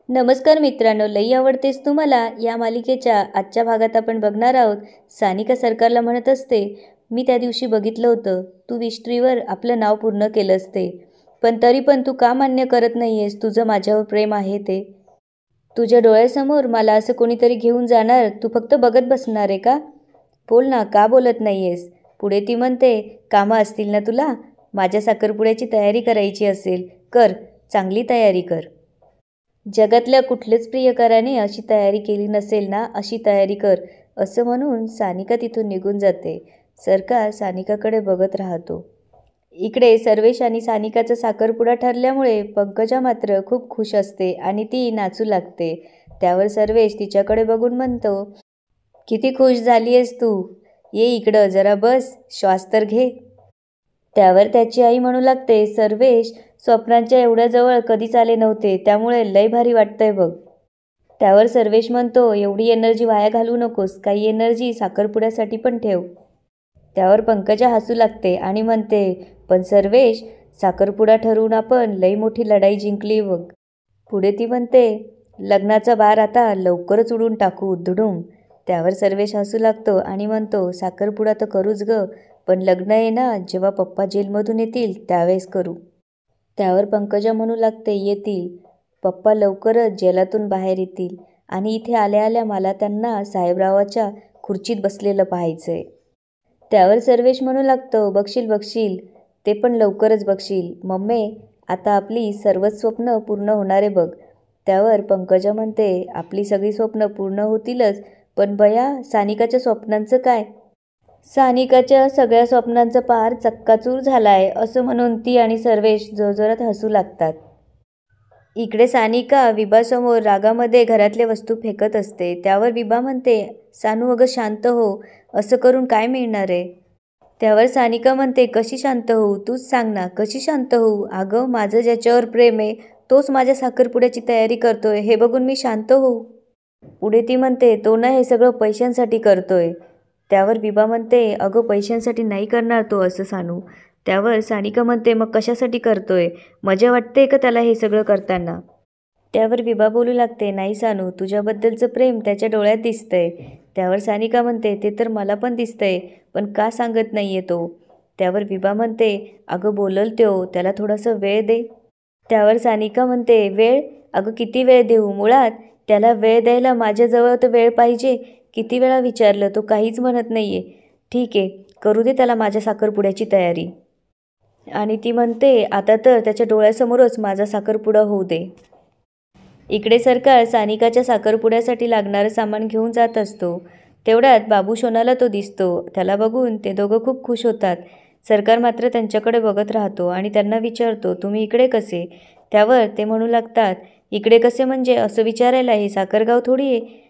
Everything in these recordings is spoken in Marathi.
नमस्कार मित्रांनो, लई आवडतेस तू मला या मालिकेच्या आजच्या भागात आपण बघणार आहोत. सानिका सरकारला म्हणत असते, मी त्या दिवशी बघितलं होतं, तू विस्ट्रीवर आपलं नाव पूर्ण केलं असते, पण तरी पण तू का मान्य करत नाही आहेस तुझं माझ्यावर प्रेम आहे ते? तुझ्या डोळ्यासमोर मला असं कोणीतरी घेऊन जाणार, तू फक्त बघत बसणार आहे का? बोल ना, का बोलत नाही आहेस? पुढे ती म्हणते, कामं असतील ना तुला? माझ्या साखरपुड्याची तयारी करायची असेल, कर, चांगली तयारी कर. जगातल्या कुठल्याच प्रियकराने अशी तयारी केली नसेल ना, अशी तयारी कर, असं म्हणून सानिका तिथून निघून जाते. सरकार सानिकाकडे बघत राहतो. इकडे सर्वेश आणि सानिकाचा साखरपुडा ठरल्यामुळे पंकजा मात्र खूप खुश असते आणि ती नाचू लागते. त्यावर सर्वेश तिच्याकडे बघून म्हणतो, किती खुश झाली आहेस तू? ये इकडं जरा बस, श्वास तर घे. त्यावर त्याची आई म्हणू लागते, सर्वेश, स्वप्नांच्या एवढ्या जवळ कधीच आले नव्हते, त्यामुळे लय भारी वाटतंय बघ. त्यावर सर्वेश म्हणतो, एवढी एनर्जी वाया घालवू नकोस, काही एनर्जी साखरपुड्यासाठी पण ठेव. त्यावर पंकजा हसू लागते आणि म्हणते, पण सर्वेश, साखरपुडा ठरवून आपण लई मोठी लढाई जिंकली बघ. पुढे ती म्हणते, लग्नाचा बार आता लवकरच उडून टाकू धुडूम. त्यावर सर्वेश हसू लागतो आणि म्हणतो, साखरपुडा तर करूच ग, पण लग्न आहे ना, जेव्हा पप्पा जेलमधून येतील त्यावेळेस करू. त्यावर पंकजा म्हणू लागते, येतील. पप्पा लवकरच जेलातून बाहेर येतील आणि इथे आल्या आल्या मला त्यांना साहेबरावाच्या खुर्चीत बसलेलं पाहायचंय. त्यावर सर्वेश म्हणू लागतो, बघशील बघशील, ते पण लवकरच बघशील. मम्मी, आता आपली सर्वच स्वप्न पूर्ण होणार आहे बघ. त्यावर पंकजा म्हणते, आपली सगळी स्वप्न पूर्ण होतीलच, पण बया, सानिकाच्या स्वप्नांचं काय? सानिकाच्या सगळ्या स्वप्नांचा पार चक्काचूर झालाय, असं म्हणून ती आणि सर्वेश जोरजोरात हसू लागतात. इकडे सानिका विभासमोर रागामध्ये घरातल्या वस्तू फेकत असते. त्यावर विभा म्हणते, सानू अगं शांत हो, असं करून काय मिळणार आहे? त्यावर सानिका म्हणते, कशी शांत होऊ, तूच सांग ना, कशी शांत होऊ? अगं, माझं ज्याच्यावर प्रेम आहे तोच माझ्या साखरपुड्याची तयारी करतोय, हे बघून मी शांत होऊ? पुढे ती म्हणते, तो ना हे सगळं पैशांसाठी करतोय. त्यावर विभा म्हणते, अगं पैशांसाठी नाही करणार तो असं सानू. त्यावर सानिका म्हणते, मग कशासाठी करतोय? मजा वाटते का त्याला हे सगळं करताना? त्यावर विभा बोलू लागते, नाही सानू, तुझ्याबद्दलचं प्रेम त्याच्या डोळ्यात दिसतंय. त्यावर सानिका म्हणते, ते तर मला पण दिसतंय, पण का सांगत नाहीये तो? त्यावर विभा म्हणते, अगं बोलल त्यो, त्याला थोडासा वेळ दे. त्यावर सानिका म्हणते, वेळ? अगं किती वेळ देऊ? मुळात त्याला वेळ द्यायला माझ्याजवळ तर वेळ पाहिजे. किती वेळा विचारलं, तो काहीच म्हणत नाहीये. ठीक आहे, करू दे त्याला माझ्या साखरपुड्याची तयारी. आणि ती म्हणते, आता तर त्याच्या डोळ्यासमोरच माझा साखरपुडा होऊ दे. इकडे सरकार सानिकाच्या साखरपुड्यासाठी लागणारं सामान घेऊन जात असतो. तेवढ्यात बाबू शोनाला तो दिसतो. त्याला बघून ते दोघं खूप खुश होतात. सरकार मात्र त्यांच्याकडे बघत राहतो आणि त्यांना विचारतो, तुम्ही इकडे कसे? त्यावर ते म्हणू लागतात, इकडे कसे म्हणजे, असं विचारायला हे साखरगाव थोडी आहे,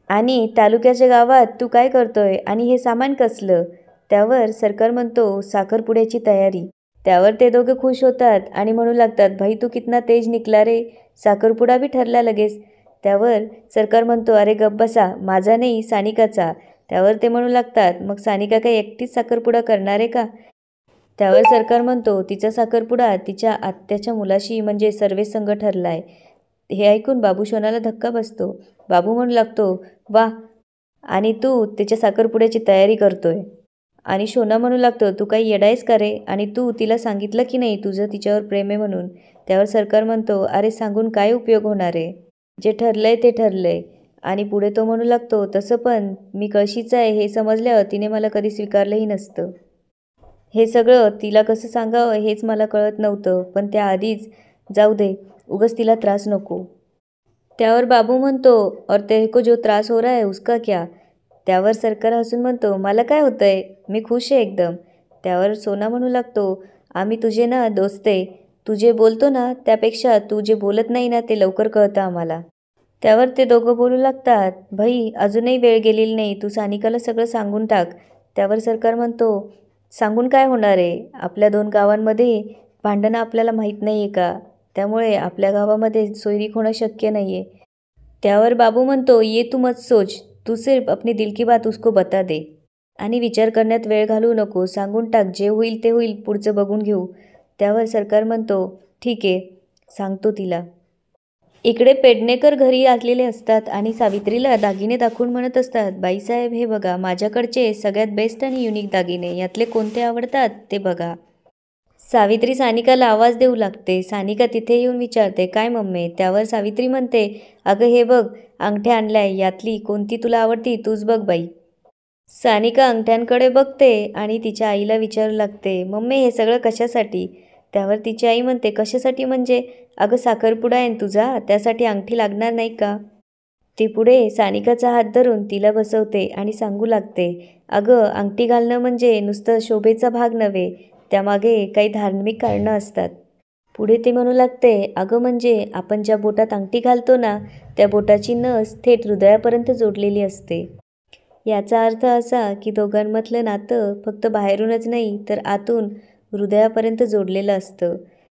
आणि तालुक्याच्या गावात तू काय करतोय, आणि हे सामान कसलं? त्यावर सरकार म्हणतो, साखरपुड्याची तयारी. त्यावर ते दोघे खुश होतात आणि म्हणू लागतात, भाई तू कितना तेज निकला रे, साखरपुडा बी ठरला लगेच. त्यावर सरकार म्हणतो, अरे गप्प बसा, माझा नाही सानिकाचा. त्यावर ते म्हणू लागतात, मग सानिका काही एकटीच साखरपुडा करणार आहे का? त्यावर सरकार म्हणतो, तिचा साखरपुडा तिच्या आत्याच्या मुलाशी म्हणजे सर्वेश संघ ठरलाय. हे ऐकून बाबू शोनाला धक्का बसतो. बाबू म्हणू लागतो, वा, आणि तू तिच्या साखरपुड्याची तयारी करतोय? आणि शोना म्हणू लागतो, तू काही येडायस का रे, आणि तू तिला सांगितलं की नाही तुझं तिच्यावर प्रेम आहे म्हणून? त्यावर सरकार म्हणतो, अरे सांगून काय उपयोग होणार आहे, जे ठरलंय ते ठरलंय. आणि पुढे तो म्हणू लागतो, तसं पण मी कळशीचा आहे हे समजल्यावर तिने मला कधी स्वीकारलंही नसतं. हे सगळं तिला कसं सांगावं हेच मला कळत नव्हतं, पण त्याआधीच जाऊ दे, उगाच तिला त्रास नको. त्यावर बाबू म्हणतो, और तेरे को जो त्रास हो रहा है उसका क्या? त्यावर सरकार हसून म्हणतो, मला काय होतंय, मी खुश आहे एकदम. त्यावर सोना म्हणू लागतो, आम्ही तुझे ना दोस्त आहे, तू जे बोलतो ना त्यापेक्षा तू जे बोलत नाही ना ते लवकर कळतं आम्हाला. त्यावर ते दोघं बोलू लागतात, भाई अजूनही वेळ गेलेली नाही, तू सानिकाला सगळं सांगून टाक. त्यावर सरकार म्हणतो, सांगून काय होणार आहे, आपल्या दोन गावांमध्ये भांडणं आपल्याला माहीत नाही आहे का, त्यामुळे आपल्या गावामध्ये सोयरीक होणं शक्य नाही आहे. त्यावर बाबू म्हणतो, ये तू मत सोच, तू सिर्फ अपनी दिल की बात उसको बता दे, आणि विचार करण्यात वेळ घालवू नको, सांगून टाक, जे होईल ते होईल, पुढचं बघून घेऊ. त्यावर सरकार म्हणतो, ठीक आहे, सांगतो तिला. इकडे पेडणेकर घरी आलेले असतात आणि सावित्रीला दागिने दाखवून म्हणत असतात, बाईसाहेब हे बघा माझ्याकडचे सगळ्यात बेस्ट आणि युनिक दागिने, यातले कोणते आवडतात ते बघा. सावित्री सानिकाला आवाज देऊ लागते. सानिका तिथे येऊन विचारते, काय मम्मी? त्यावर सावित्री म्हणते, अगं हे बघ अंगठ्या आणल्याय, यातली कोणती तुला आवडती तूच बघ बाई. सानिका अंगठ्यांकडे बघते आणि तिच्या आईला विचारू लागते, मम्मी हे सगळं कशासाठी? त्यावर तिची आई म्हणते, कशासाठी म्हणजे? अगं साखरपुडा आहे तुझा, त्यासाठी अंगठी लागणार नाही का? ती पुढे सानिकाचा हात धरून तिला बसवते आणि सांगू लागते, अगं अंगठी घालणं म्हणजे नुसतं शोभेचा भाग नव्हे, त्यामागे काही धार्मिक कारणं असतात. पुढे ती म्हणू लागते, अगं म्हणजे आपण ज्या बोटात अंगठी घालतो ना, त्या बोटाची नस थेट हृदयापर्यंत जोडलेली असते. याचा अर्थ असा की दोघांमधलं नातं फक्त बाहेरूनच नाही तर आतून हृदयापर्यंत जोडलेलं असतं.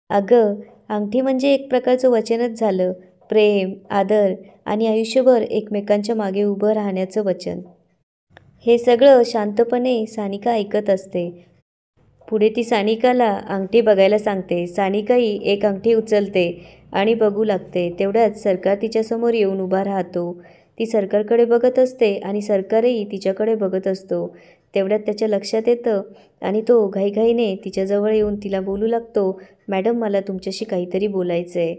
अगं अंगठी म्हणजे एक प्रकारचं वचनच झालं, प्रेम, आदर आणि आयुष्यभर एकमेकांच्या मागे उभं राहण्याचं वचन. हे सगळं शांतपणे सानिका ऐकत असते. पुढे ती सानिकाला अंगठी बघायला सांगते. सानिकाही एक अंगठी उचलते आणि बघू लागते. तेवढ्यात सरकार तिच्यासमोर येऊन उभा राहतो. ती सरकारकडे बघत असते आणि सरकारही तिच्याकडे बघत असतो. तेवढ्यात त्याच्या लक्षात येतं आणि तो घाईघाईने तिच्याजवळ येऊन तिला बोलू लागतो, मॅडम मला तुमच्याशी काहीतरी बोलायचं आहे.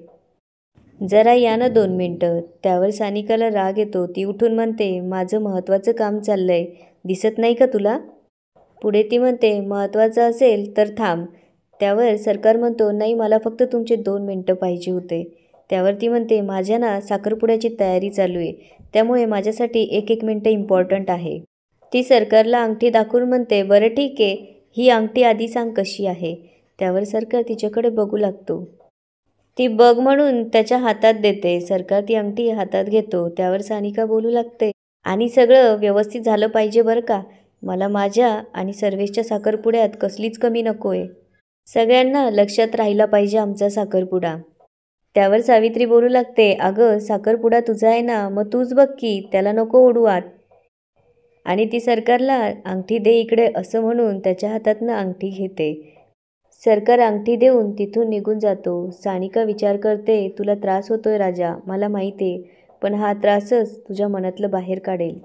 जरा या ना 2 मिनटं. त्यावर सानिकाला राग येतो. ती उठून म्हणते, माझं महत्त्वाचं काम चाललंय, दिसत नाही का तुला? पुढे ती म्हणते, महत्त्वाचं असेल तर थांब. त्यावर सरकार म्हणतो, नाही मला फक्त तुमचे 2 मिनटं पाहिजे होते. त्यावर ती म्हणते, माझ्या ना साखरपुड्याची तयारी चालू आहे, त्यामुळे माझ्यासाठी 1-1 मिनटं इम्पॉर्टंट आहे. ती सरकारला अंगठी दाखवून म्हणते, बरं ठीक आहे, ही अंगठी आधी सांग कशी आहे? त्यावर सरकार तिच्याकडे बघू लागतो. ती बघ म्हणून त्याच्या हातात देते. सरकार ती अंगठी हातात घेतो. त्यावर सानिका बोलू लागते, आणि सगळं व्यवस्थित झालं पाहिजे बरं का? मला माझ्या आणि सर्वेशच्या साखरपुड्यात कसलीच कमी नको आहे. सगळ्यांना लक्षात राहिला पाहिजे आमचा साखरपुडा. त्यावर सावित्री बोलू लागते, अगं साखरपुडा तुझा आहे ना, मग तूच बघ की, त्याला नको ओढू आत. आणि ती सरकारला अंगठी दे इकडे असं म्हणून त्याच्या हातातनं अंगठी घेते. सरकार अंगठी देऊन तिथून निघून जातो. सानिका विचार करते, तुला त्रास होतोय राजा, मला माहिती आहे, पण हा त्रासच तुझ्या मनातलं बाहेर काढेल.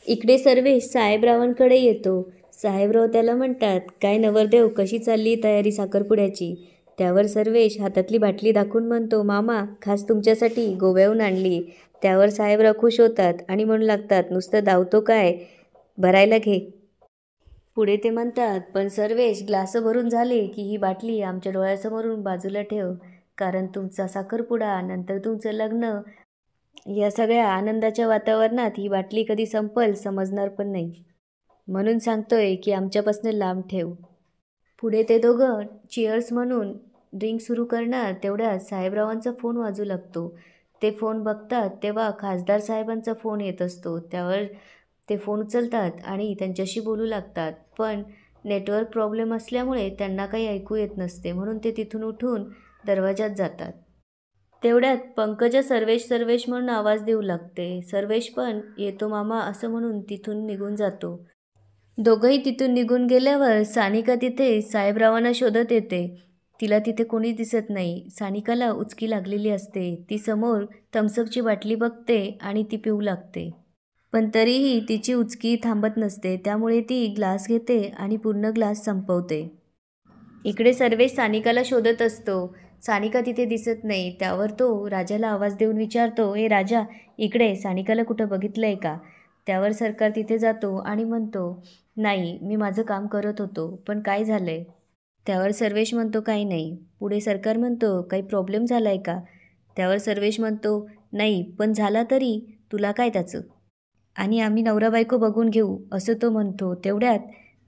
इकडे सर्वेश साहेबरावांकडे येतो. साहेबराव त्याला म्हणतात, काय नवरदेव कशी चालली तयारी साखरपुड्याची? त्यावर सर्वेश हातातली बाटली दाखवून म्हणतो, मामा खास तुमच्यासाठी गोव्याहून आणली. त्यावर साहेबराव खुश होतात आणि म्हणू लागतात, नुसतं धावतो काय, भरायला घे. पुढे ते म्हणतात, पण सर्वेश ग्लासं भरून झाले की ही बाटली आमच्या डोळ्यासमोरून बाजूला ठेव, कारण तुमचा साखरपुडा नंतर तुमचं लग्न, या सगळ्या आनंदाच्या वातावरणात ही बाटली कधी संपल समजणार पण नाही. म्हणून सांगतोय की आमच्यापासून लांब ठेव. पुढे ते दोघं चिअर्स म्हणून ड्रिंक सुरू करणार. तेवढ्यात साहेबरावांचा फोन वाजू लागतो. ते फोन बघतात तेव्हा खासदार साहेबांचा फोन येत असतो. त्यावर ते फोन उचलतात आणि त्यांच्याशी बोलू लागतात, पण नेटवर्क प्रॉब्लेम असल्यामुळे त्यांना काही ऐकू येत नसते, म्हणून ते तिथून उठून दरवाजात जातात. तेवढ्यात पंकजा सर्वेश सर्वेश म्हणून आवाज देऊ लागते. सर्वेश पण येतो मामा असं म्हणून तिथून निघून जातो. दोघंही तिथून निघून गेल्यावर सानिका तिथे साहेबरावांना शोधत येते. तिला तिथे कोणी दिसत नाही. सानिकाला उचकी लागलेली असते. ती समोर थम्सअपची बाटली बघते आणि ती पिऊ लागते, पण तरीही तिची उचकी थांबत नसते. त्यामुळे ती ग्लास घेते आणि पूर्ण ग्लास संपवते. इकडे सर्वेश सानिकाला शोधत असतो. सानिका तिथे दिसत नाही. त्यावर तो राजाला आवाज देऊन विचारतो, ए राजा, इकडे सानिकाला कुठं बघितलंय का? त्यावर सरकार तिथे जातो आणि म्हणतो, नाही मी माझं काम करत होतो, पण काय झालंय? त्यावर सर्वेश म्हणतो, काही नाही. पुढे सरकार म्हणतो, काही प्रॉब्लेम झालाय का? त्यावर सर्वेश म्हणतो, नाही, पण झाला तरी तुला काय त्याचं, आणि आम्ही नवरा बायको बघून घेऊ असं तो म्हणतो. तेवढ्यात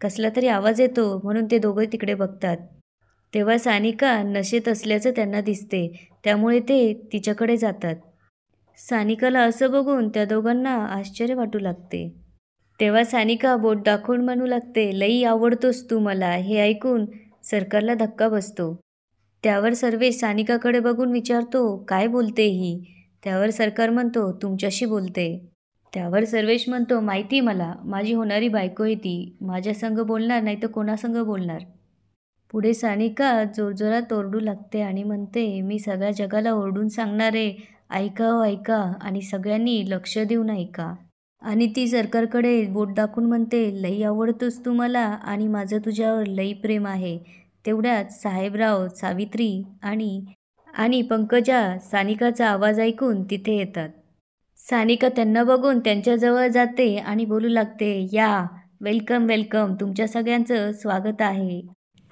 कसला तरी आवाज येतो, म्हणून ते दोघं तिकडे बघतात. तेव्हा सानिका नशेत असल्याचं त्यांना दिसते. त्यामुळे ते तिच्याकडे जातात. सानिकाला असं बघून त्या दोघांना आश्चर्य वाटू लागते. तेव्हा सानिका बोट दाखवून म्हणू लागते, लई आवडतोस तू मला. हे ऐकून सरकारला धक्का बसतो. त्यावर सर्वेश सानिकाकडे बघून विचारतो, काय बोलते ही? त्यावर सरकार म्हणतो, तुमच्याशी बोलते. त्यावर सर्वेश म्हणतो, माहिती मला, माझी होणारी बायको आहे ती, माझ्या संग बोलणार नाही तर कोणासंग बोलणार? पुढे सानिका जोरजोरात ओरडू लागते आणि म्हणते, मी सगळ्या जगाला ओरडून सांगणार आहे, ऐका हो ऐका आणि सगळ्यांनी लक्ष देऊन ऐका. आणि ती सरकारकडे बोट दाखवून म्हणते, लई आवडतोस तू मला आणि माझं तुझ्यावर लई प्रेम आहे. तेवढ्यात साहेबराव, सावित्री आणि आणि पंकजा सानिकाचा आवाज ऐकून तिथे येतात. सानिका त्यांना बघून त्यांच्याजवळ जाते आणि बोलू लागते, या, वेलकम वेलकम, तुमच्या सगळ्यांचं स्वागत आहे.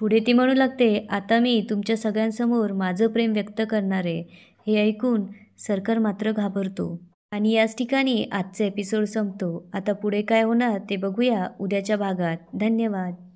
पुढे ती म्हणू लागते, आता मी तुमच्या सगळ्यांसमोर माझं प्रेम व्यक्त करणार आहे. हे ऐकून सरकार मात्र घाबरतो. आणि याच ठिकाणी आजचा एपिसोड संपतो. आता पुढे काय होणार ते बघूया उद्याच्या भागात. धन्यवाद.